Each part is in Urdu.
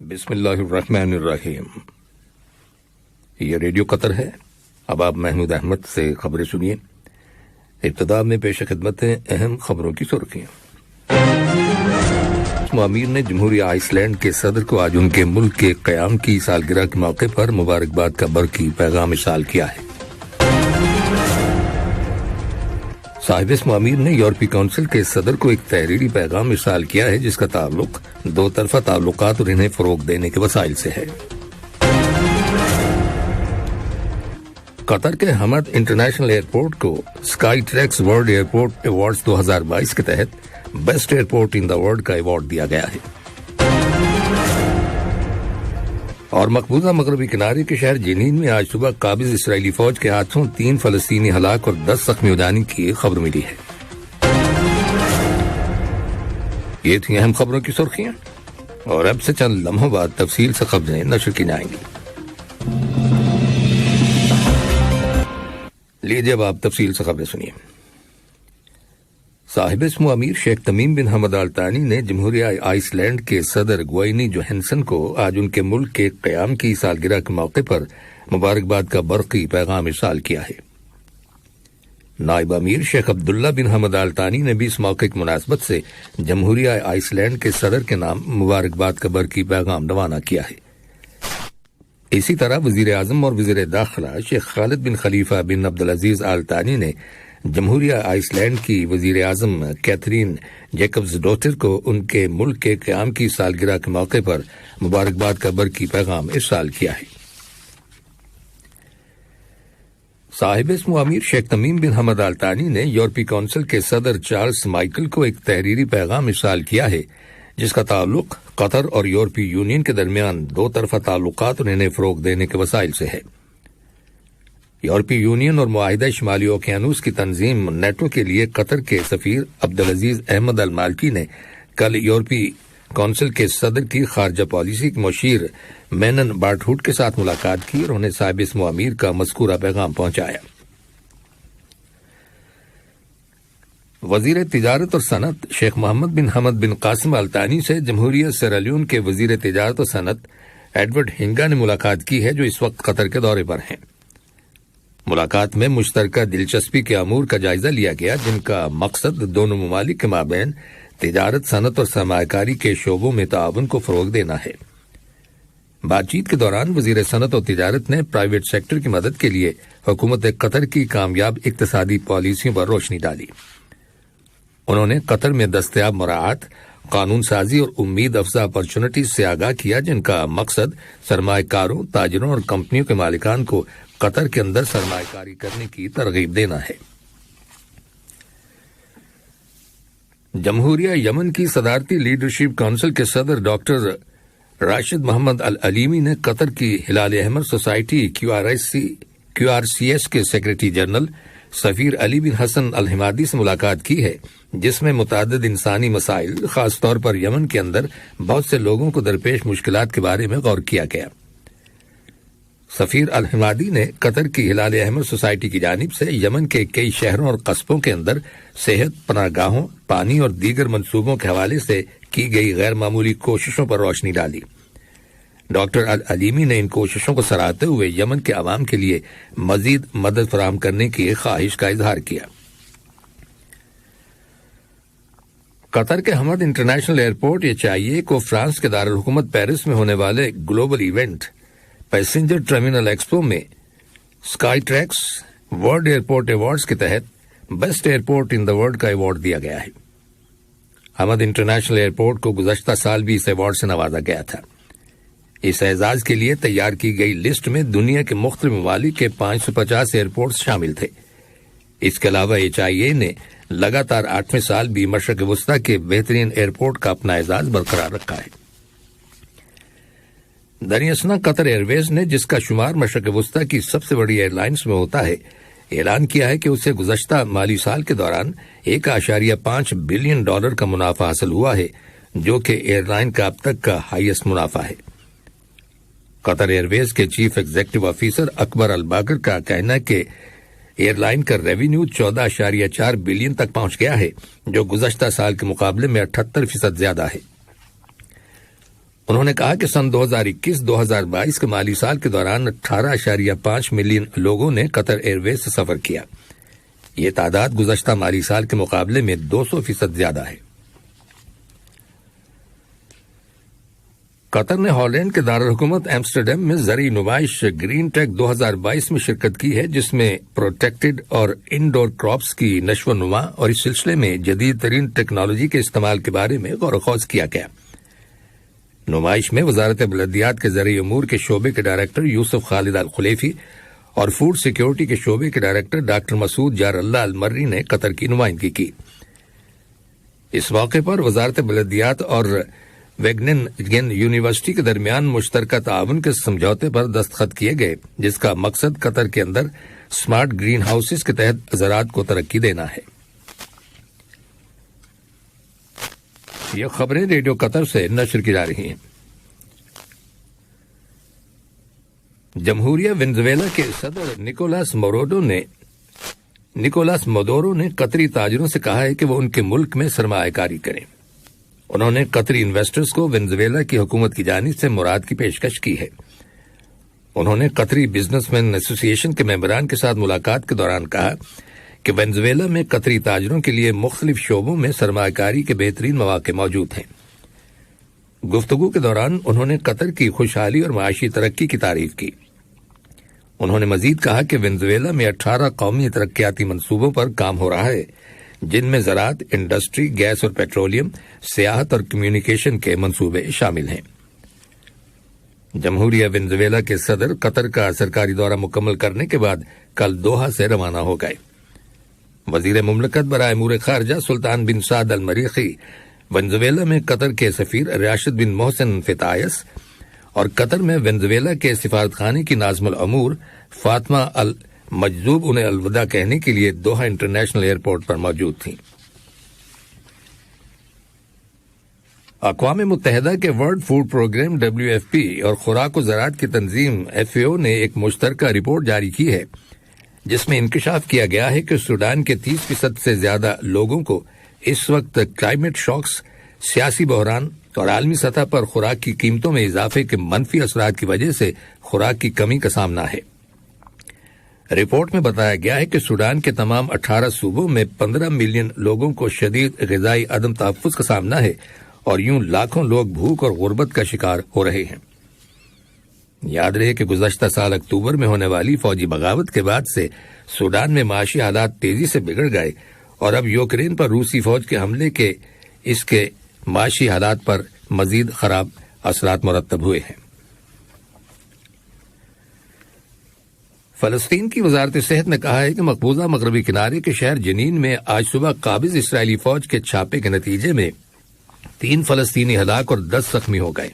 بسم اللہ الرحمن الرحیم۔ یہ ریڈیو قطر ہے۔ اب آپ محمود احمد سے خبریں سنیے۔ ابتدا میں پیش خدمت ہیں اہم خبروں کی سرخیاں۔ امیر نے جمہوریہ آئس لینڈ کے صدر کو آج ان کے ملک کے قیام کی سالگرہ کے موقع پر مبارکباد کا برقی پیغام ارسال کیا ہے۔ صاحب اسم امیر نے یورپی کونسل کے صدر کو ایک تحریری پیغام ارسال کیا ہے جس کا تعلق دو طرفہ تعلقات اور انہیں فروغ دینے کے وسائل سے ہے۔ قطر کے حمد انٹرنیشنل ایئرپورٹ کو Skytrax world airport awards 2022 کے تحت best airport in the world کا ایوارڈ دیا گیا ہے۔ اور مقبوضہ مغربی کنارے کے شہر جنین میں آج صبح قابض اسرائیلی فوج کے ہاتھوں 3 فلسطینی ہلاک اور 10 زخمی ہو جانے کی خبر ملی ہے۔ یہ تھیں اہم خبروں کی سرخیاں، اور اب سے چند لمحوں بعد تفصیل سے خبریں نشر کی جائیں گی۔ لیجیے اب آپ تفصیل سے خبریں سنیے۔ صاحب اسم امیر شیخ تمیم بن حمد آل ثانی نے جمہوریہ آئس لینڈ کے صدر گوئینی جوہنسن کو آج ان کے ملک کے قیام کی سالگرہ کے موقع پر مبارکباد کا برقی پیغام ارسال کیا ہے۔ نائب امیر شیخ عبداللہ بن حمد آل ثانی نے بھی اس موقع کی مناسبت سے جمہوریہ آئس لینڈ کے صدر کے نام مبارکباد کا برقی پیغام روانہ کیا ہے۔ اسی طرح وزیر اعظم اور وزیر داخلہ شیخ خالد بن خلیفہ بن عبدالعزیز آل ثانی نے جمہوریہ آئس لینڈ کی وزیر اعظم کیتھرین جیکبز ڈوٹر کو ان کے ملک کے قیام کی سالگرہ کے موقع پر مبارکباد کا برقی پیغام ارسال کیا ہے۔ صاحب اسم امیر شیخ تمیم بن حمد آل ثانی نے یورپی کونسل کے صدر چارلس مائیکل کو ایک تحریری پیغام ارسال کیا ہے جس کا تعلق قطر اور یورپی یونین کے درمیان دو طرفہ تعلقات اور انہیں فروغ دینے کے وسائل سے ہے۔ یورپی یونین اور معاہدہ شمالی اوقیانوس کی تنظیم نیٹو کے لیے قطر کے سفیر عبدالعزیز احمد المالکی نے کل یورپی کونسل کے صدر کی خارجہ پالیسی کے مشیر مینن بارٹھوٹ کے ساتھ ملاقات کی اور انہیں صاحب اسم امیر کا مذکورہ پیغام پہنچایا۔ وزیر تجارت اور صنعت شیخ محمد بن حمد بن قاسم آل ثانی سے جمہوریہ سیرالیون کے وزیر تجارت اور صنعت ایڈورڈ ہنگا نے ملاقات کی ہے جو اس وقت قطر کے دورے پر ہیں۔ ملاقات میں مشترکہ دلچسپی کے امور کا جائزہ لیا گیا جن کا مقصد دونوں ممالک کے مابین تجارت، صنعت اور سرمایہ کاری کے شعبوں میں تعاون کو فروغ دینا ہے۔ بات چیت کے دوران وزیر صنعت اور تجارت نے پرائیویٹ سیکٹر کی مدد کے لیے حکومت قطر کی کامیاب اقتصادی پالیسیوں پر روشنی ڈالی۔ انہوں نے قطر میں دستیاب مراعات، قانون سازی اور امید افزا اپرچونٹیز سے آگاہ کیا جن کا مقصد سرمایہ کاروں، تاجروں اور کمپنیوں کے مالکان کو قطر کے اندر سرمایہ کاری کرنے کی ترغیب دینا ہے۔ جمہوریہ یمن کی صدارتی لیڈرشپ کونسل کے صدر ڈاکٹر راشد محمد العلیمی نے قطر کی Hilal Ahmar society Q R C S کے سیکرٹری جنرل سفیر علی بن حسن الحمادی سے ملاقات کی ہے جس میں متعدد انسانی مسائل، خاص طور پر یمن کے اندر بہت سے لوگوں کو درپیش مشکلات کے بارے میں غور کیا گیا۔ سفیر الحمادی نے قطر کی ہلال احمر سوسائٹی کی جانب سے یمن کے کئی شہروں اور قصبوں کے اندر صحت، پناہ گاہوں، پانی اور دیگر منصوبوں کے حوالے سے کی گئی غیر معمولی کوششوں پر روشنی ڈالی۔ ڈاکٹر العلیمی نے ان کوششوں کو سراہتے ہوئے یمن کے عوام کے لیے مزید مدد فراہم کرنے کی خواہش کا اظہار کیا۔ قطر کے حمد انٹرنیشنل ایئرپورٹ HIA کو فرانس کے دارالحکومت پیرس میں ہونے والے global event passenger terminal expo میں Skytrax world airport awards کے تحت best airport in the world کا ایوارڈ دیا گیا ہے۔ حمد انٹرنیشنل ایئرپورٹ کو گزشتہ سال بھی اس ایوارڈ سے نوازا گیا تھا۔ اس اعزاز کے لیے تیار کی گئی لسٹ میں دنیا کے مختلف ممالک کے 550 ایئرپورٹس شامل تھے۔ اس کے علاوہ HIA نے لگاتار 8ویں سال بھی مشرق وسطی کے بہترین ایئرپورٹ کا اپنا اعزاز برقرار رکھا ہے۔ دریاسنا قطر ایئر ویز نے، جس کا شمار مشرق وسطی کی سب سے بڑی ایئر لائنز میں ہوتا ہے، اعلان کیا ہے کہ اسے گزشتہ مالی سال کے دوران $1.5 بلین کا منافع حاصل ہوا ہے جو کہ ایئر لائن کا اب تک کا ہائیسٹ منافع ہے۔ قطر ایئر ویز کے چیف ایگزیکٹو آفیسر اکبر الباقر کا کہنا ہے کہ ایئر لائن کا ریونیو 14.4 بلین تک پہنچ گیا ہے جو گزشتہ سال کے مقابلے میں 78% زیادہ ہے۔ انہوں نے کہا کہ سن 2021-2022 کے مالی سال کے دوران 18.5 ملین لوگوں نے قطر ایئر ویز سے سفر کیا. یہ تعداد گزشتہ مالی سال کے مقابلے میں 200% زیادہ ہے. قطر نے ہالینڈ کے دارالحکومت ایمسٹرڈیم میں زرعی نمائش گرین ٹیک 2022 میں شرکت کی ہے، جس میں پروٹیکٹڈ اور انڈور کراپس کی نشو و نما اور اس سلسلے میں جدید ترین ٹیکنالوجی کے استعمال کے بارے میں غور و خوض کیا گیا. نمائش میں وزارت بلدیات کے زرعی امور کے شعبے کے ڈائریکٹر یوسف خالد الخلیفی اور فوڈ سیکیورٹی کے شعبے کے ڈائریکٹر ڈاکٹر مسعود جار اللہ المری نے قطر کی نمائندگی کی. اس موقع پر وزارت بلدیات اور ویگنن یونیورسٹی کے درمیان مشترکہ تعاون کے سمجھوتے پر دستخط کیے گئے، جس کا مقصد قطر کے اندر سمارٹ گرین ہاؤسز کے تحت زراعت کو ترقی دینا ہے. یہ خبریں ریڈیو قطر سے نشر کی جا رہی ہیں. جمہوریہ وینزویلا کے صدر نکولاس مدورو نے قطری تاجروں سے کہا ہے کہ وہ ان کے ملک میں سرمایہ کاری کریں. انہوں نے قطری انویسٹرز کو وینزویلا کی حکومت کی جانب سے مراد کی پیشکش کی ہے. انہوں نے قطری بزنس مین ایسوسی ایشن کے ممبران کے ساتھ ملاقات کے دوران کہا کہ وینزویلا میں قطری تاجروں کے لیے مختلف شعبوں میں سرمایہ کاری کے بہترین مواقع موجود ہیں. گفتگو کے دوران انہوں نے قطر کی خوشحالی اور معاشی ترقی کی تعریف کی. انہوں نے مزید کہا کہ وینزویلا میں 18 قومی ترقیاتی منصوبوں پر کام ہو رہا ہے، جن میں زراعت، انڈسٹری، گیس اور پیٹرولیم، سیاحت اور کمیونیکیشن کے منصوبے شامل ہیں. جمہوریہ وینزویلا کے صدر قطر کا سرکاری دورہ مکمل کرنے کے بعد کل دوحہ سے روانہ ہو گئے. وزیر مملکت برائے امور خارجہ سلطان بن سعد المریخی وینزویلا میں قطر کے سفیر راشد بن محسن فتائس اور قطر میں وینزویلا کے سفارت خانے کی ناظم الامور فاطمہ المجذوب انہیں الوداع کہنے کے لیے دوحہ انٹرنیشنل ایئرپورٹ پر موجود تھیں. اقوام متحدہ کے ورلڈ فوڈ پروگرام WFP اور خوراک و زراعت کی تنظیم FAO نے ایک مشترکہ رپورٹ جاری کی ہے، جس میں انکشاف کیا گیا ہے کہ سوڈان کے 30% سے زیادہ لوگوں کو اس وقت کلائمیٹ شاکس، سیاسی بحران اور عالمی سطح پر خوراک کی قیمتوں میں اضافے کے منفی اثرات کی وجہ سے خوراک کی کمی کا سامنا ہے. رپورٹ میں بتایا گیا ہے کہ سوڈان کے تمام 18 صوبوں میں 15 ملین لوگوں کو شدید غذائی عدم تحفظ کا سامنا ہے اور یوں لاکھوں لوگ بھوک اور غربت کا شکار ہو رہے ہیں. یاد رہے کہ گزشتہ سال اکتوبر میں ہونے والی فوجی بغاوت کے بعد سے سوڈان میں معاشی حالات تیزی سے بگڑ گئے اور اب یوکرین پر روسی فوج کے حملے کے اس کے معاشی حالات پر مزید خراب اثرات مرتب ہوئے ہیں. فلسطین کی وزارت صحت نے کہا ہے کہ مقبوضہ مغربی کنارے کے شہر جنین میں آج صبح قابض اسرائیلی فوج کے چھاپے کے نتیجے میں 3 فلسطینی ہلاک اور 10 زخمی ہو گئے.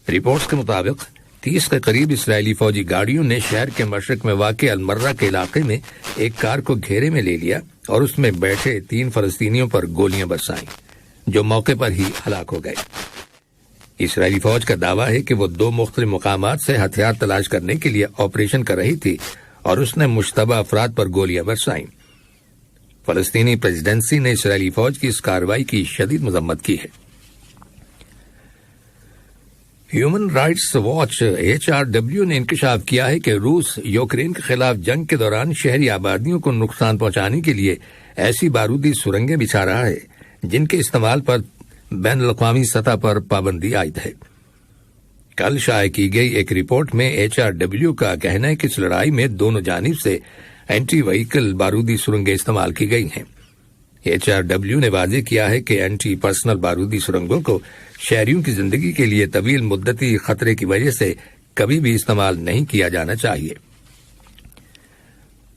رپورٹس کے مطابق 30 کے قریب اسرائیلی فوجی گاڑیوں نے شہر کے مشرق میں واقع المرہ کے علاقے میں ایک کار کو گھیرے میں لے لیا اور اس میں بیٹھے 3 فلسطینیوں پر گولیاں برسائیں، جو موقع پر ہی ہلاک ہو گئے. اسرائیلی فوج کا دعویٰ ہے کہ وہ 2 مختلف مقامات سے ہتھیار تلاش کرنے کے لیے آپریشن کر رہی تھی اور اس نے مشتبہ افراد پر گولیاں برسائیں. فلسطینی پریزیڈنسی نے اسرائیلی فوج کی اس کارروائی کی شدید مذمت کی ہے. ہیومن رائٹس واچ HRW نے انکشاف کیا ہے کہ روس یوکرین کے خلاف جنگ کے دوران شہری آبادیوں کو نقصان پہنچانے کے لیے ایسی بارودی سرنگیں بچھا رہا ہے جن کے استعمال پر بین الاقوامی سطح پر پابندی عائد ہے. کل شائع کی گئی ایک رپورٹ میں HRW کا کہنا ہے کہ اس لڑائی میں دونوں جانب سے اینٹی وہیکل بارودی سرنگیں استعمال کی گئی ہیں. HRW نے واضح کیا ہے کہ اینٹی پرسنل بارودی سرنگوں کو شہریوں کی زندگی کے لیے طویل مدتی خطرے کی وجہ سے کبھی بھی استعمال نہیں کیا جانا چاہیے.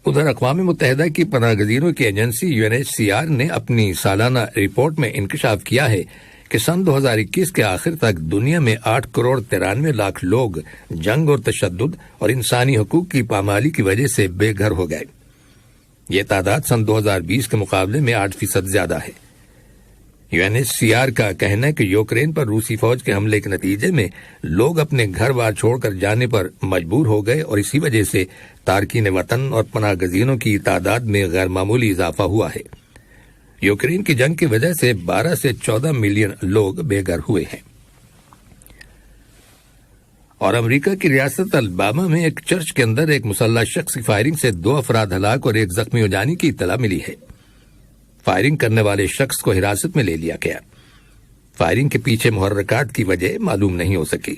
ادھر اقوام متحدہ کی پناہ گزینوں کی ایجنسی UNHCR نے اپنی سالانہ رپورٹ میں انکشاف کیا ہے کہ سن 2021 کے آخر تک دنیا میں 8 کروڑ 93 لاکھ لوگ جنگ اور تشدد اور انسانی حقوق کی پامالی کی وجہ سے بے گھر ہو گئے. یہ تعداد سن 2020 کے مقابلے میں 8% زیادہ ہے. UNHCR کا کہنا ہے کہ یوکرین پر روسی فوج کے حملے کے نتیجے میں لوگ اپنے گھر بار چھوڑ کر جانے پر مجبور ہو گئے اور اسی وجہ سے تارکین وطن اور پناہ گزینوں کی تعداد میں غیر معمولی اضافہ ہوا ہے. یوکرین کی جنگ کی وجہ سے 12 سے 14 ملین لوگ بے گھر ہوئے ہیں. اور امریکہ کی ریاست الاباما میں ایک چرچ کے اندر ایک مسلح شخص کی فائرنگ سے 2 افراد ہلاک اور 1 زخمی ہو جانے کی اطلاع ملی ہے۔ فائرنگ کرنے والے شخص کو حراست میں لے لیا گیا۔ فائرنگ کے پیچھے محرکات کی وجہ معلوم نہیں ہو سکی۔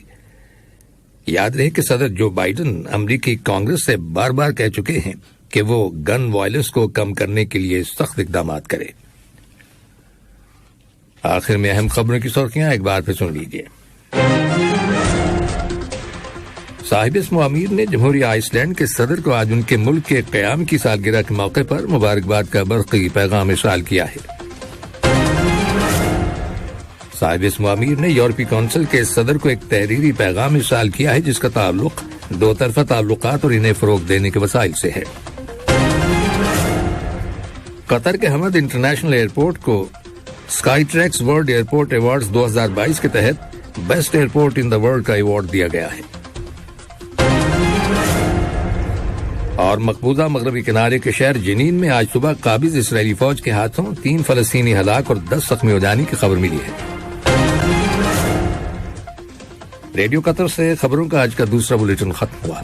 یاد رہے کہ صدر جو بائیڈن امریکی کانگریس سے بار بار کہہ چکے ہیں کہ وہ گن وائلنس کو کم کرنے کے لیے سخت اقدامات کرے۔ آخر میں اہم خبروں کی سرخیاں ایک بار پھر سن لیجیے۔ صاحب اسم امیر نے جمہوریہ آئس لینڈ کے صدر کو آج ان کے ملک کے قیام کی سالگرہ کے موقع پر مبارکباد کا برقی پیغام ارسال کیا ہے۔ صاحب اسم امیر نے یورپی کونسل کے صدر کو ایک تحریری پیغام ارسال کیا ہے جس کا تعلق 2 طرفہ تعلقات اور انہیں فروغ دینے کے وسائل سے ہے۔ قطر کے حمد انٹرنیشنل ایئرپورٹ کو Skytrax world airport awards 2022 کے تحت best airport in the world کا ایوارڈ دیا گیا ہے۔ اور مقبوضہ مغربی کنارے کے شہر جنین میں آج صبح قابض اسرائیلی فوج کے ہاتھوں 3 فلسطینی ہلاک اور 10 زخمی ہو جانے کی خبر ملی ہے۔ ریڈیو قطر سے خبروں کا آج کا دوسرا بلیٹن ختم ہوا۔